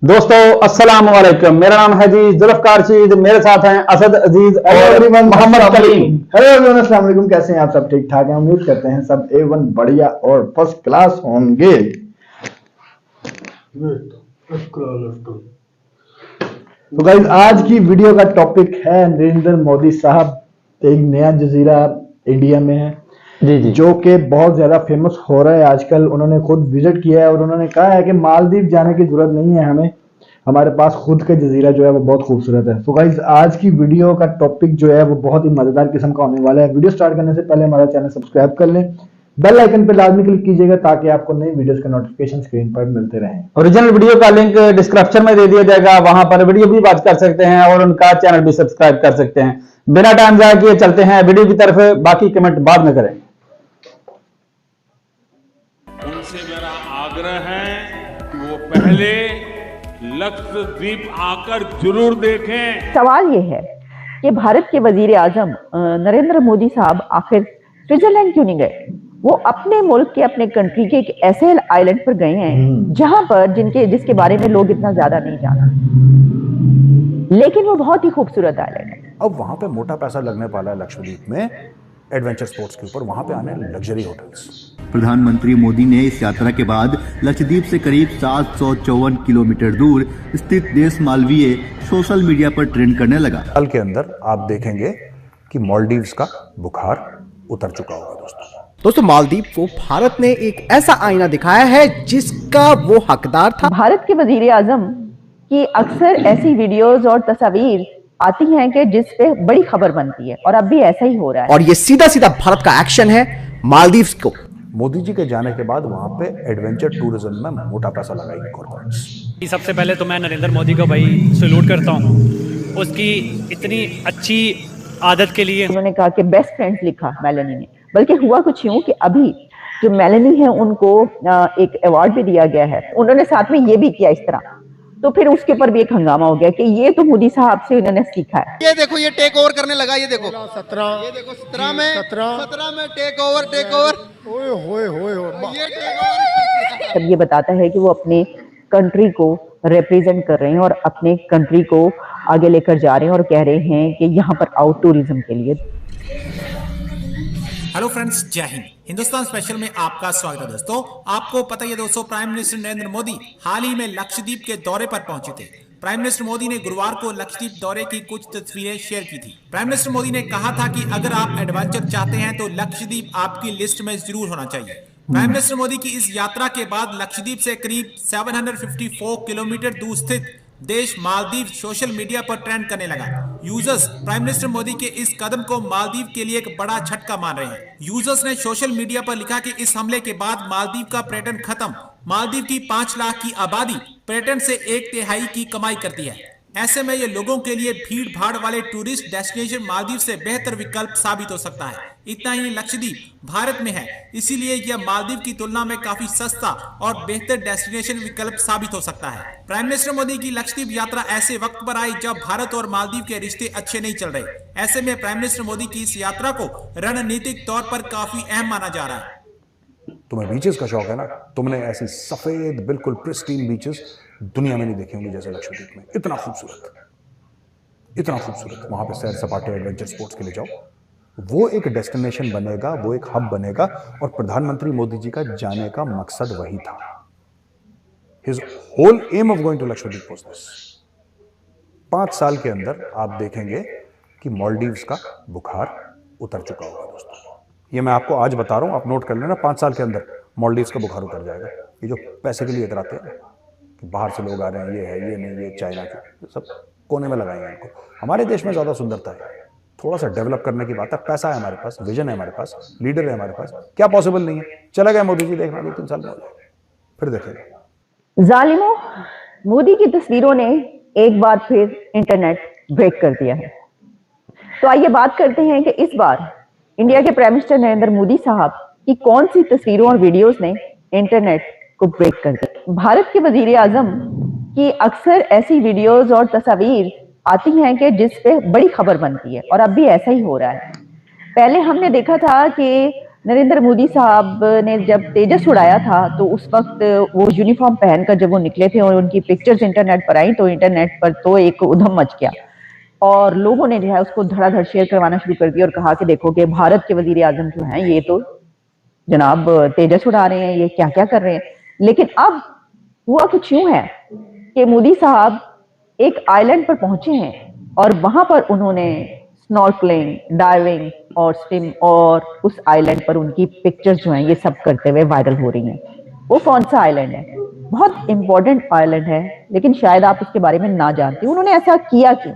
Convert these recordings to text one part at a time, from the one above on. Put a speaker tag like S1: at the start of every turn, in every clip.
S1: दोस्तों अस्सलाम वालेकुम। मेरा नाम है जी जुल्फकार शीद। मेरे साथ हैं असद अजीज और मोहम्मद कलीम।
S2: हेलो एवरीवन, अस्सलाम वालेकुम। कैसे हैं आप? सब ठीक ठाक हैं? उम्मीद करते हैं सब A1 बढ़िया और फर्स्ट क्लास होंगे। तो गाइस, आज की वीडियो का टॉपिक है नरेंद्र मोदी साहब। एक नया जजीरा इंडिया में है
S1: जी
S2: जो कि बहुत ज्यादा फेमस हो रहा है आजकल। उन्होंने खुद विजिट किया है और उन्होंने कहा है कि मालदीव जाने की जरूरत नहीं है हमें, हमारे पास खुद का जजीरा जो है वो बहुत खूबसूरत है। तो गाइस, आज की वीडियो का टॉपिक जो है वो बहुत ही मजेदार किस्म का होने वाला है। वीडियो स्टार्ट करने से पहले हमारा चैनल सब्सक्राइब कर लें, बेल आइकन पर लाजमी क्लिक कीजिएगा ताकि आपको नई वीडियोस का नोटिफिकेशन स्क्रीन पर मिलते रहें।
S1: ओरिजिनल वीडियो का लिंक डिस्क्रिप्शन में दे दिया जाएगा, वहां पर वीडियो भी वॉच कर सकते हैं और उनका चैनल भी सब्सक्राइब कर सकते हैं। बिना टाइम जाए किए चलते हैं वीडियो की तरफ, बाकी कमेंट बाद में करें।
S3: उनसे मेरा आग्रह है कि वो पहले लक्षद्वीप आकर जरूर देखें।
S4: सवाल ये है कि भारत के वजीर आजम नरेंद्र मोदी साहब आखिर स्विट्जरलैंड क्यों नहीं गए? वो अपने मुल्क के, अपने कंट्री के एक ऐसे आइलैंड पर गए हैं जहां पर जिसके बारे में लोग इतना ज्यादा नहीं जानते, लेकिन वो बहुत ही खूबसूरत आइलैंड है।
S5: अब वहां पे मोटा पैसा लगने वाला है लक्षद्वीप में एडवेंचर स्पोर्ट्स के ऊपर। वहां पे आने लग्जरी होटल्स।
S6: प्रधानमंत्री मोदी ने इस यात्रा के बाद लक्षद्वीप से करीब 754 किलोमीटर दूर स्थित देश मालवीय सोशल मीडिया पर ट्रेंड करने लगा।
S5: साल के अंदर आप देखेंगे कि मालदीव्स का बुखार उतर चुका होगा।
S7: दोस्तों, मालदीव को भारत ने एक ऐसा आईना दिखाया है जिसका वो हकदार था।
S4: भारत के वजीर आजम की अक्सर ऐसी वीडियोस और तस्वीर आती हैं कि जिस पे बड़ी खबर बनती है, और अब भी ऐसा ही हो रहा है।
S7: और ये सीधा सीधा भारत का एक्शन है मालदीव्स को।
S5: मोदी जी के जाने के बाद वहां पे एडवेंचर टूरिज्म में मोटा पैसा लगाएगी कॉर्पोरेट्स।
S8: सबसे पहले तो मैं नरेंद्र मोदी को भाई सैल्यूट करता हूँ उसकी इतनी अच्छी आदत के लिए।
S4: उन्होंने कहा कि बेस्ट फ्रेंड्स लिखा मेलेनी ने, बल्कि हुआ कुछ यूं कि अभी जो मेलेनी है उनको एक अवार्ड भी दिया गया है। उन्होंने साथ में ये भी किया इस तरह, तो फिर उसके ऊपर भी एक हंगामा हो गया कि ये तो मोदी साहब से उन्होंने सीखा है।
S9: ये देखो, ये टेक ओवर करने लगा। ये देखो 17, ये देखो 17 में टेक ओवर ये टेक ओवर।
S4: तब ये बताता है कि वो अपने कंट्री को रिप्रेजेंट कर रहे हैं और अपने कंट्री को आगे लेकर जा रहे हैं और कह रहे हैं कि यहाँ पर आओ टूरिज्म के लिए।
S10: हेलो फ्रेंड्स, जय हिंद। हिंदुस्तान स्पेशल में आपका स्वागत है। दोस्तों, आपको पता ही है दोस्तों, प्राइम मिनिस्टर नरेंद्र मोदी हाल ही में लक्षद्वीप के दौरे पर पहुंचे थे। प्राइम मिनिस्टर मोदी ने गुरुवार को लक्षद्वीप दौरे की कुछ तस्वीरें शेयर की थी। प्राइम मिनिस्टर मोदी ने कहा था कि अगर आप एडवेंचर चाहते हैं तो लक्षद्वीप आपकी लिस्ट में जरूर होना चाहिए। प्राइम मिनिस्टर मोदी की इस यात्रा के बाद लक्षद्वीप से करीब 754 किलोमीटर दूर स्थित देश मालदीव सोशल मीडिया पर ट्रेंड करने लगा। यूजर्स प्राइम मिनिस्टर मोदी के इस कदम को मालदीव के लिए एक बड़ा झटका मान रहे हैं। यूजर्स ने सोशल मीडिया पर लिखा कि इस हमले के बाद मालदीव का पर्यटन खत्म। मालदीव की 5 लाख की आबादी पर्यटन से 1/3 की कमाई करती है। ऐसे में ये लोगों के लिए भीड़ भाड़ वाले टूरिस्ट डेस्टिनेशन मालदीव से बेहतर विकल्प साबित हो सकता है। इतना ही लक्षद्वीप भारत में है, इसीलिए यह मालदीव की तुलना में काफी सस्ता और बेहतर डेस्टिनेशन विकल्प साबित हो सकता है। प्राइम मिनिस्टर मोदी की लक्षद्वीप यात्रा ऐसे वक्त पर आई जब भारत और मालदीव के रिश्ते अच्छे नहीं चल रहे। ऐसे में प्राइम मिनिस्टर मोदी की इस यात्रा को रणनीतिक तौर पर काफी अहम माना जा रहा है।
S5: तुम्हें बीचेस का शौक है ना? तुमने ऐसी सफेद बिल्कुल प्रिस्टीन बीचेस दुनिया में नहीं देखे होंगे जैसे लक्षद्वीप में। इतना खूबसूरत वहां पे सैर सपाटे एडवेंचर स्पोर्ट्स के लिए जाओ। वो एक डेस्टिनेशन बनेगा, वो एक हब बनेगा, और प्रधानमंत्री मोदी जी का जाने का मकसद वही था। His whole aim of going to Lakshadweep was this. 5 साल के अंदर आप देखेंगे कि मालदीव्स का बुखार उतर चुका होगा। दोस्तों, ये मैं आपको आज बता रहा हूं, आप नोट कर लेना। 5 साल के अंदर मालदीव्स का बुखार उतर जाएगा। ये जो पैसे के लिए इतराते हैं कि बाहर से लोग आ रहे हैं, ये है, ये नहीं, ये चाइना के, सब कोने में लगाएंगे इनको। हमारे देश में ज्यादा सुंदरता है, थोड़ा सा डेवलप करने की बात है। पैसा है हमारे पास, विजन है हमारे पास, लीडर है हमारे पास। क्या पॉसिबल नहीं है? चला गया मोदी जी, देखना 2-3 साल में फिर देखेंगे।
S4: जालिमों, मोदी की तस्वीरों ने एक बार फिर इंटरनेट ब्रेक कर दिया है। तो आइए बात करते हैं कि इस बार इंडिया के प्राइम मिनिस्टर नरेंद्र मोदी साहब की कौन सी तस्वीरों और वीडियोस ने इंटरनेट को ब्रेक कर दिया। भारत के वजीर आजम की अक्सर ऐसी वीडियोस और तस्वीर आती हैं कि जिस पे बड़ी खबर बनती है, और अब भी ऐसा ही हो रहा है। पहले हमने देखा था कि नरेंद्र मोदी साहब ने जब तेजस उड़ाया था तो उस वक्त वो यूनिफॉर्म पहनकर जब वो निकले थे और उनकी पिक्चर्स इंटरनेट पर आई तो इंटरनेट पर तो एक उधम मच गया और लोगों ने जो है उसको धड़ाधड़ शेयर करवाना शुरू कर दिया और कहा कि देखो कि भारत के वजीर आजम जो हैं ये तो जनाब तेजस उड़ा रहे हैं, ये क्या क्या कर रहे हैं। लेकिन अब हुआ कुछ यूं है कि मोदी साहब एक आइलैंड पर पहुंचे हैं और वहां पर उन्होंने स्नॉर्कलिंग, डाइविंग और स्विम और उस आइलैंड पर उनकी पिक्चर्स जो हैं ये सब करते हुए वायरल हो रही हैं। वो कौन सा आइलैंड है? बहुत इंपॉर्टेंट आइलैंड है, लेकिन शायद आप उसके बारे में ना जानते। उन्होंने ऐसा किया क्यों,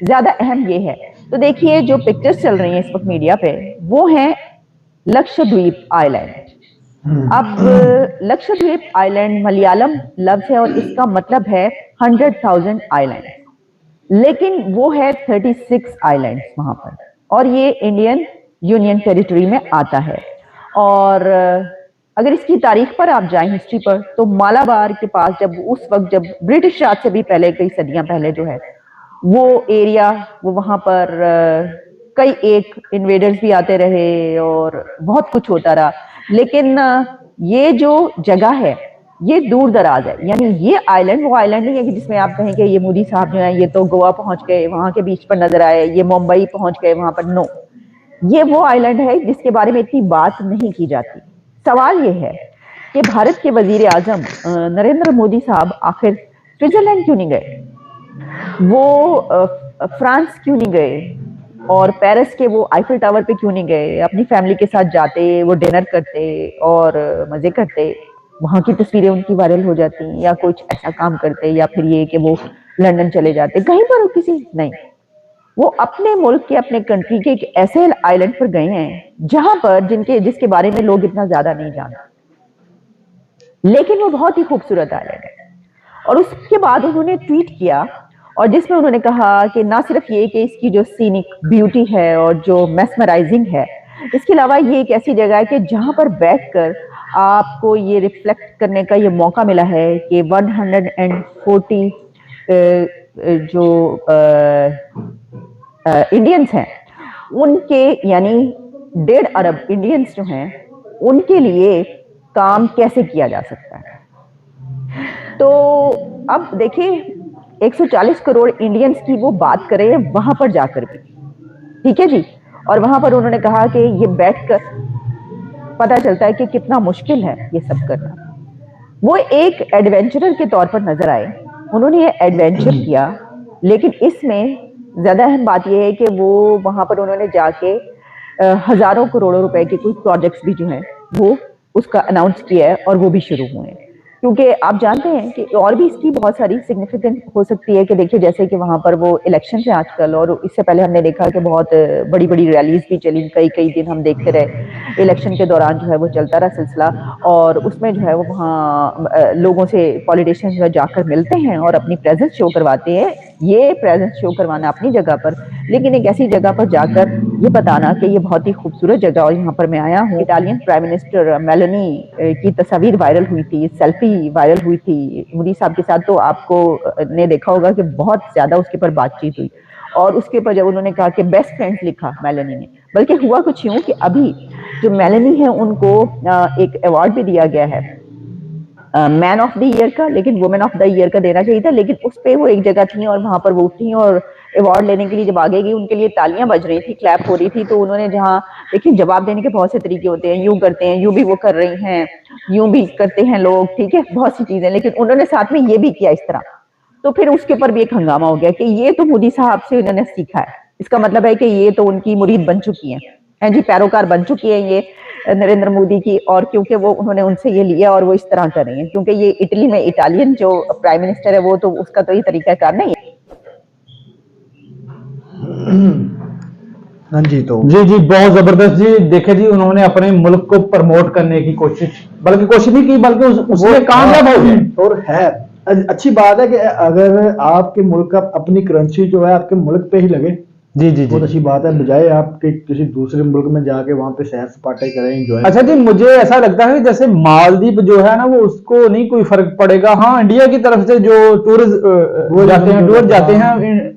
S4: ज्यादा अहम ये है। तो देखिए जो पिक्चर्स चल रही हैं इस वक्त मीडिया पे वो हैं लक्षद्वीप आइलैंड। अब लक्षद्वीप आइलैंड मलयालम लफ्ज है और इसका मतलब है 100,000 आइलैंड, लेकिन वो है 36 आइलैंड्स वहां पर और ये इंडियन यूनियन टेरिटरी में आता है। और अगर इसकी तारीख पर आप जाएं, हिस्ट्री पर, तो मालाबार के पास जब उस वक्त जब ब्रिटिश राज से भी पहले कई सदियां पहले जो है वो एरिया, वो वहां पर कई एक इन्वेडर्स भी आते रहे और बहुत कुछ होता रहा। लेकिन ये जो जगह है ये दूर दराज है, यानी ये आइलैंड वो आइलैंड नहीं है कि जिसमें आप कहें कि ये मोदी साहब जो है ये तो गोवा पहुंच गए वहां के बीच पर नजर आए, ये मुंबई पहुंच गए वहां पर। नो, ये वो आइलैंड है जिसके बारे में इतनी बात नहीं की जाती। सवाल ये है कि भारत के वजीर आजम नरेंद्र मोदी साहब आखिर स्विट्जरलैंड क्यों नहीं गए, वो फ्रांस क्यों नहीं गए और पेरिस के वो आईफिल टावर पे क्यों नहीं गए? अपनी फैमिली के साथ जाते, वो डिनर करते और मजे करते, वहां की तस्वीरें उनकी वायरल हो जाती, या कुछ ऐसा काम करते, या फिर ये कि वो लंदन चले जाते, कहीं पर किसी नहीं, वो अपने मुल्क के, अपने कंट्री के एक ऐसे आइलैंड पर गए हैं जहां पर जिसके बारे में लोग इतना ज्यादा नहीं जानते, लेकिन वो बहुत ही खूबसूरत आइलैंड है। और उसके बाद उन्होंने ट्वीट किया और जिसमें उन्होंने कहा कि ना सिर्फ ये कि इसकी जो सीनिक ब्यूटी है और जो मेस्मराइजिंग है, इसके अलावा ये एक ऐसी जगह है कि जहां पर बैठकर आपको ये रिफ्लेक्ट करने का ये मौका मिला है कि 140 जो इंडियंस हैं उनके, यानी 1.5 अरब इंडियंस जो हैं उनके लिए काम कैसे किया जा सकता है। तो अब देखिए 140 करोड़ इंडियंस की वो बात करें वहां पर जाकर भी, ठीक है जी। और वहां पर उन्होंने कहा कि ये बैठकर पता चलता है कि कितना मुश्किल है ये सब करना। वो एक एडवेंचरर के तौर पर नजर आए, उन्होंने ये एडवेंचर किया, लेकिन इसमें ज्यादा अहम बात यह है कि वो वहां पर उन्होंने जाके हजारों करोड़ों रुपए के कुछ प्रोजेक्ट्स भी जो हैं वो उसका अनाउंस किया है और वो भी शुरू हुए हैं। क्योंकि आप जानते हैं कि और भी इसकी बहुत सारी सिग्निफिकेंट हो सकती है कि देखिए जैसे कि वहां पर वो इलेक्शन है आजकल, और इससे पहले हमने देखा कि बहुत बड़ी बड़ी रैलीज भी चली, कई दिन हम देखते रहे इलेक्शन के दौरान जो है वो चलता रहा सिलसिला, और उसमें जो है वो वहाँ लोगों से पॉलिटिशियंस जो जाकर मिलते हैं और अपनी प्रेजेंस शो करवाते हैं। ये प्रेजेंस शो करवाना अपनी जगह पर, लेकिन एक ऐसी जगह पर जाकर ये बताना कि ये बहुत ही खूबसूरत जगह और यहाँ पर मैं आया हूँ। इटालियन प्राइम मिनिस्टर मेलोनी की तस्वीर वायरल हुई थी, सेल्फी वायरल हुई थी मोदी साहब के साथ, तो आपको ने देखा होगा कि बहुत ज्यादा उसके ऊपर बातचीत हुई। और उसके ऊपर जब उन्होंने कहा कि बेस्ट फ्रेंड्स लिखा मेलोनी ने, बल्कि हुआ कुछ यूं कि अभी जो मेलोनी है उनको एक अवार्ड भी दिया गया है मैन ऑफ द ईयर का, लेकिन वुमेन ऑफ द ईयर का देना चाहिए था, लेकिन उस पे वो एक जगह थी और वहां पर वो उठी और अवार्ड लेने के लिए जब आगे गई उनके लिए तालियां बज रही थी, क्लैप हो रही थी। तो उन्होंने जहाँ देखिए जवाब देने के बहुत से तरीके होते हैं, यूं करते हैं, यूं भी वो कर रही हैं, यूं भी करते हैं लोग, ठीक है, बहुत सी चीजें, लेकिन उन्होंने साथ में ये भी किया इस तरह। तो फिर उसके ऊपर भी एक हंगामा हो गया कि ये तो मोदी साहब से उन्होंने सीखा है, इसका मतलब है कि ये तो उनकी मुरीद बन चुकी हैं जी, पैरोकार बन चुकी है ये नरेंद्र मोदी की, और क्योंकि वो उन्होंने उनसे ये लिया और वो इस तरह कर रही हैं, क्योंकि ये इटली में इटालियन जो प्राइम मिनिस्टर है वो तो उसका तो ये तरीकाकार नहीं है।
S2: हाँ जी, तो
S1: जी बहुत जबरदस्त जी। देखे जी उन्होंने अपने मुल्क को प्रमोट करने की कोशिश, बल्कि कोशिश नहीं की बल्कि उसमें कामयाब हो गए।
S2: और है अच्छी बात है कि अगर आपके मुल्क का अपनी करेंसी जो है आपके मुल्क पे ही लगे,
S1: जी
S2: बहुत अच्छी बात है, बजाय आपके किसी दूसरे मुल्क में जाके वहां पे सैर सपाटे करें, एंजॉय।
S1: अच्छा जी, मुझे ऐसा लगता है जैसे मालदीव जो है ना वो उसको नहीं कोई फर्क पड़ेगा। हाँ, इंडिया की तरफ से जो टूरिस्ट जाते हैं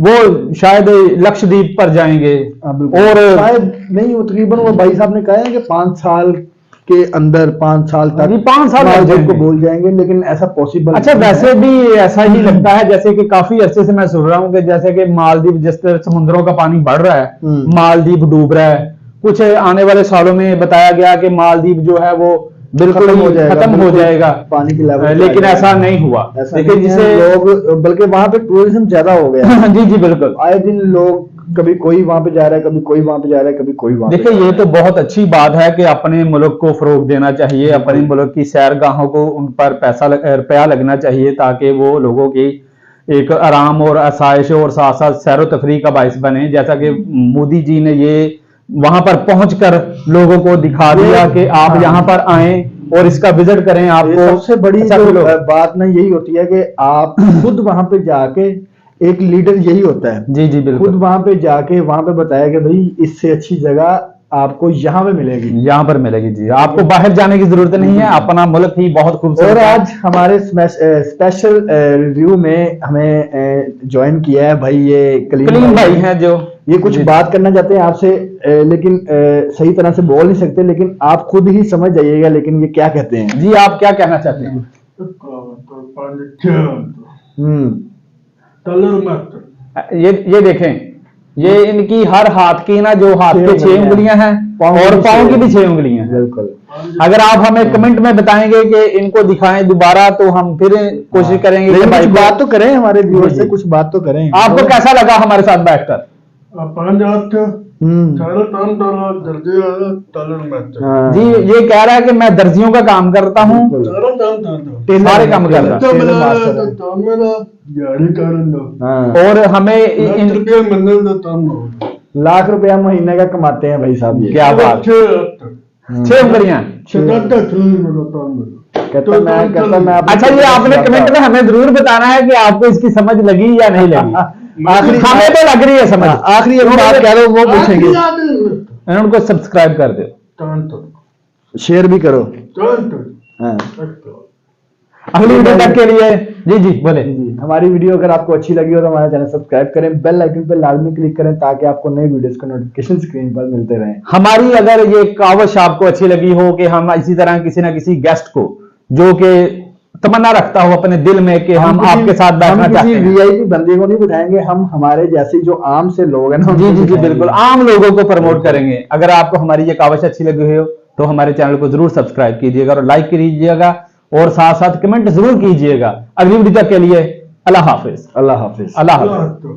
S1: वो शायद लक्षद्वीप पर जाएंगे और
S2: शायद नहीं, वो तकरीबन वो भाई साहब ने कहा है कि 5 साल के अंदर 5 साल तक
S1: 5 साल
S2: मालदीव को भूल जाएंगे, लेकिन ऐसा पॉसिबल
S1: अच्छा वैसे भी ऐसा ही लगता है, जैसे कि काफी अरसे से मैं सुन रहा हूँ कि जैसे कि मालदीव जिस तरह समुद्रों का पानी बढ़ रहा है, मालदीव डूब रहा है। कुछ आने वाले सालों में बताया गया कि मालदीव जो है वो बिल्कुल खत्म हो जाएगा
S2: पानी की लेवल,
S1: लेकिन ऐसा नहीं हुआ।
S2: लेकिन जिसे लोग, बल्कि वहां पे टूरिज्म ज्यादा हो गया।
S1: जी जी बिल्कुल,
S2: आए दिन लोग, कभी कोई वहां पे जा रहा है, कभी कोई वहां पे जा रहा है, कभी कोई वहां पे।
S1: देखिए ये तो बहुत अच्छी बात है कि अपने मुल्क को फरोग देना चाहिए, अपने मुल्क की सैरगाहों को उन पर रुपया लगना चाहिए ताकि वो लोगों की एक आराम और आसाइश और साथ साथ सैर तफरी का बाइस बने। जैसा कि मोदी जी ने ये वहां पर पहुंचकर लोगों को दिखा दिया कि आप यहाँ पर आए और इसका विजिट करें। आपको
S2: सबसे बड़ी जो बात ना यही होती है कि आप खुद वहां पे जाके, एक लीडर यही होता है,
S1: जी जी बिल्कुल,
S2: खुद वहां पे जाके वहां पे बताया कि भाई इससे अच्छी जगह आपको यहाँ पे मिलेगी,
S1: यहाँ पर मिलेगी। जी, आपको बाहर जाने की जरूरत नहीं है, अपना मुल्क ही बहुत खूबसूरत
S2: और
S1: है।
S2: आज हमारे स्पेशल रिव्यू में हमें ज्वाइन किया है भाई, ये
S1: कलीम भाई हैं जो
S2: ये कुछ बात करना चाहते हैं आपसे, लेकिन सही तरह से बोल नहीं सकते, लेकिन आप खुद ही समझ जाइएगा लेकिन ये क्या कहते हैं।
S1: जी आप क्या कहना चाहते हैं? ये देखें, ये इनकी हर हाथ की ना, जो हाथ के 6 उंगलियां हैं और पाँव की भी 6 उंगलियां हैं।
S2: बिल्कुल,
S1: अगर आप हमें कमेंट में बताएंगे कि इनको दिखाएं दोबारा तो हम फिर कोशिश करेंगे।
S2: कुछ बात तो करें हमारे व्यूअर्स से, कुछ बात तो करें।
S1: आपको कैसा लगा हमारे साथ बैठकर? जी ये कह रहा है कि मैं दर्जियों का काम करता हूँ, सारे काम करता और हमें
S2: लाख रुपया महीने का कमाते हैं भाई साहब।
S1: क्या बात, 6 उंगलियां। अच्छा ये आपने कमेंट में हमें जरूर बताना है कि आपको इसकी समझ लगी या नहीं लगी। आखिरी हमें तो लग रही है समझ।
S2: आखिरी बात कह रहे हो वो पूछेंगे,
S1: उनको सब्सक्राइब कर दो,
S2: शेयर भी करो।
S1: अगली वीडियो तक के लिए जी जी बोले।
S2: हमारी वीडियो अगर आपको अच्छी लगी हो तो हमारा चैनल सब्सक्राइब करें, बेल आइकन पर लाजमी क्लिक करें ताकि आपको नई वीडियोस के नोटिफिकेशन स्क्रीन पर मिलते रहें।
S1: हमारी अगर ये कावश आपको अच्छी लगी हो कि हम इसी तरह किसी ना किसी गेस्ट को जो कि तमन्ना रखता हो अपने दिल में कि हम आपके साथ बैठना चाहते हैं,
S2: वीआईपी बंदे को नहीं बिठाएंगे, हम हमारे जैसे जो आम से लोग हैं ना,
S1: जी जी जी बिल्कुल आम लोगों को प्रमोट करेंगे। अगर आपको हमारी ये कावश अच्छी लगी हो तो हमारे चैनल को जरूर सब्सक्राइब कीजिएगा और लाइक कीजिएगा और साथ साथ कमेंट जरूर कीजिएगा। अगली वीडियो तक के लिए अल्लाह हाफिज।
S2: अल्लाह हाफिज।
S1: अल्लाह हाफिज।